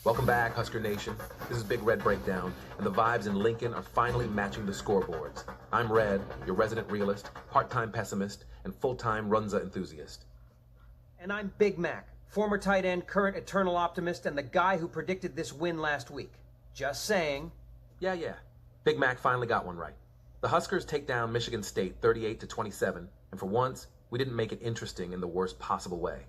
Welcome back, Husker Nation. This is Big Red Breakdown, and the vibes in Lincoln are finally matching the scoreboards. I'm Red, your resident realist, part-time pessimist, and full-time Runza enthusiast. And I'm Big Mac, former tight end, current eternal optimist, and the guy who predicted this win last week. Just saying. Yeah. Big Mac finally got one right. The Huskers take down Michigan State 38-27, and for once, we didn't make it interesting in the worst possible way.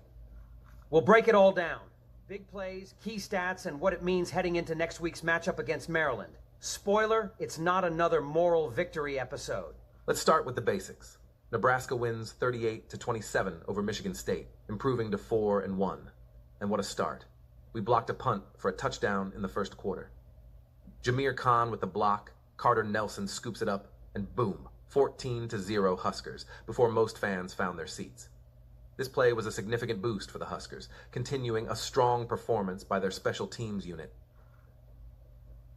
We'll break it all down. Big plays, key stats, and what it means heading into next week's matchup against Maryland. Spoiler, it's not another moral victory episode. Let's start with the basics. Nebraska wins 38-27 over Michigan State, improving to 4-1. And what a start. We blocked a punt for a touchdown in the first quarter. Jameer Khan with the block, Carter Nelson scoops it up, and boom, 14-0 Huskers, before most fans found their seats. This play was a significant boost for the Huskers, continuing a strong performance by their special teams unit.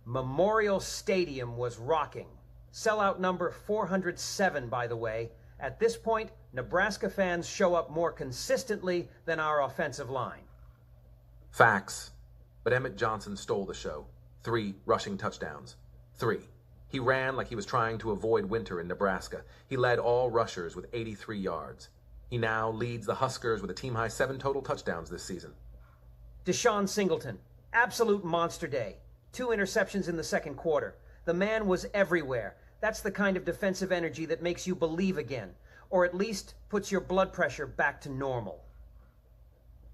Memorial Stadium was rocking. Sellout number 407, by the way. At this point, Nebraska fans show up more consistently than our offensive line. Facts. But Emmett Johnson stole the show. 3 rushing touchdowns. 3. He ran like he was trying to avoid winter in Nebraska. He led all rushers with 83 yards. He now leads the Huskers with a team-high 7 total touchdowns this season. Deshaun Singleton, absolute monster day. 2 interceptions in the second quarter. The man was everywhere. That's the kind of defensive energy that makes you believe again, or at least puts your blood pressure back to normal.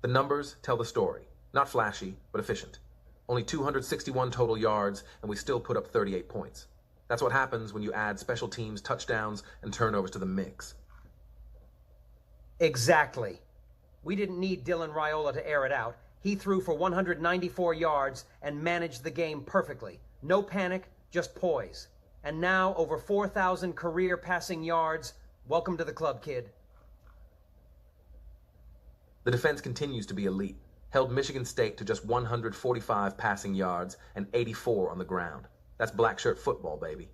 The numbers tell the story. Not flashy, but efficient. Only 261 total yards, and we still put up 38 points. That's what happens when you add special teams, touchdowns, and turnovers to the mix. Exactly. We didn't need Dylan Raiola to air it out. He threw for 194 yards and managed the game perfectly. No panic, just poise. And now over 4,000 career passing yards. Welcome to the club, kid. The defense continues to be elite. Held Michigan State to just 145 passing yards and 84 on the ground. That's black shirt football, baby.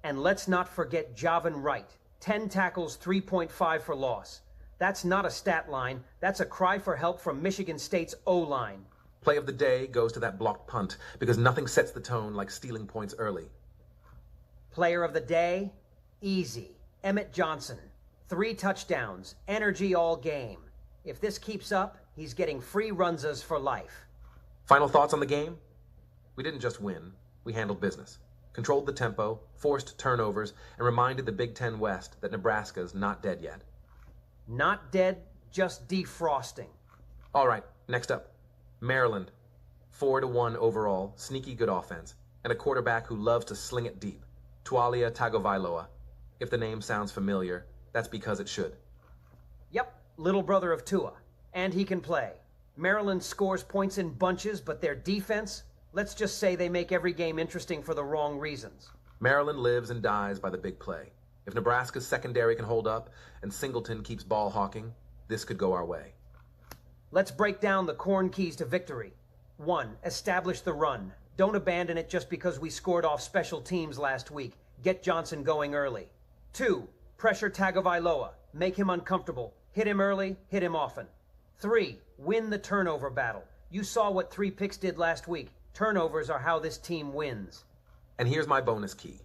And let's not forget Javin Wright. 10 tackles, 3.5 for loss. That's not a stat line. That's a cry for help from Michigan State's O-line. Play of the day goes to that blocked punt because nothing sets the tone like stealing points early. Player of the day? Easy. Emmett Johnson. 3 touchdowns. Energy all game. If this keeps up, he's getting free runzas for life. Final thoughts on the game? We didn't just win. We handled business. Controlled the tempo, forced turnovers, and reminded the Big Ten West that Nebraska's not dead yet. Not dead, just defrosting. All right, next up. Maryland. 4-1 overall, sneaky good offense, and a quarterback who loves to sling it deep. Tualia Tagovailoa. If the name sounds familiar, that's because it should. Yep, little brother of Tua. And he can play. Maryland scores points in bunches, but their defense... Let's just say they make every game interesting for the wrong reasons. Maryland lives and dies by the big play. If Nebraska's secondary can hold up and Singleton keeps ball hawking, this could go our way. Let's break down the corn keys to victory. 1. Establish the run. Don't abandon it just because we scored off special teams last week. Get Johnson going early. 2. Pressure Tagovailoa. Make him uncomfortable. Hit him early, hit him often. 3. Win the turnover battle. You saw what 3 picks did last week. Turnovers are how this team wins. And here's my bonus key.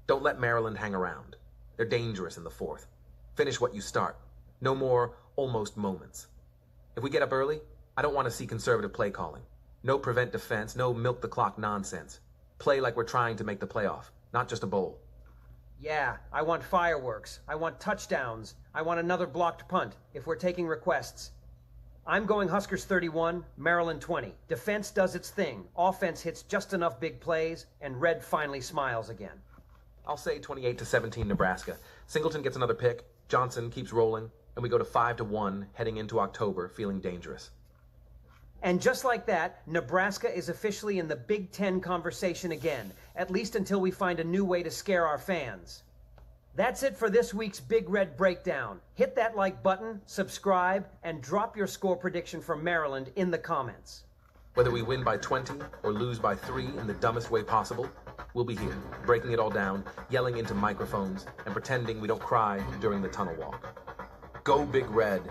Don't let Maryland hang around. They're dangerous in the 4th. Finish what you start. No more almost moments. If we get up early, I don't want to see conservative play calling. No prevent defense, no milk the clock nonsense. Play like we're trying to make the playoff, not just a bowl. Yeah, I want fireworks. I want touchdowns. I want another blocked punt, if we're taking requests. I'm going Huskers 31, Maryland 20. Defense does its thing. Offense hits just enough big plays, and Red finally smiles again. I'll say 28-17 Nebraska. Singleton gets another pick, Johnson keeps rolling, and we go to 5-1 heading into October feeling dangerous. And just like that, Nebraska is officially in the Big Ten conversation again, at least until we find a new way to scare our fans. That's it for this week's Big Red Breakdown. Hit that like button, subscribe, and drop your score prediction for Maryland in the comments. Whether we win by 20 or lose by 3 in the dumbest way possible, we'll be here, breaking it all down, yelling into microphones, and pretending we don't cry during the tunnel walk. Go Big Red!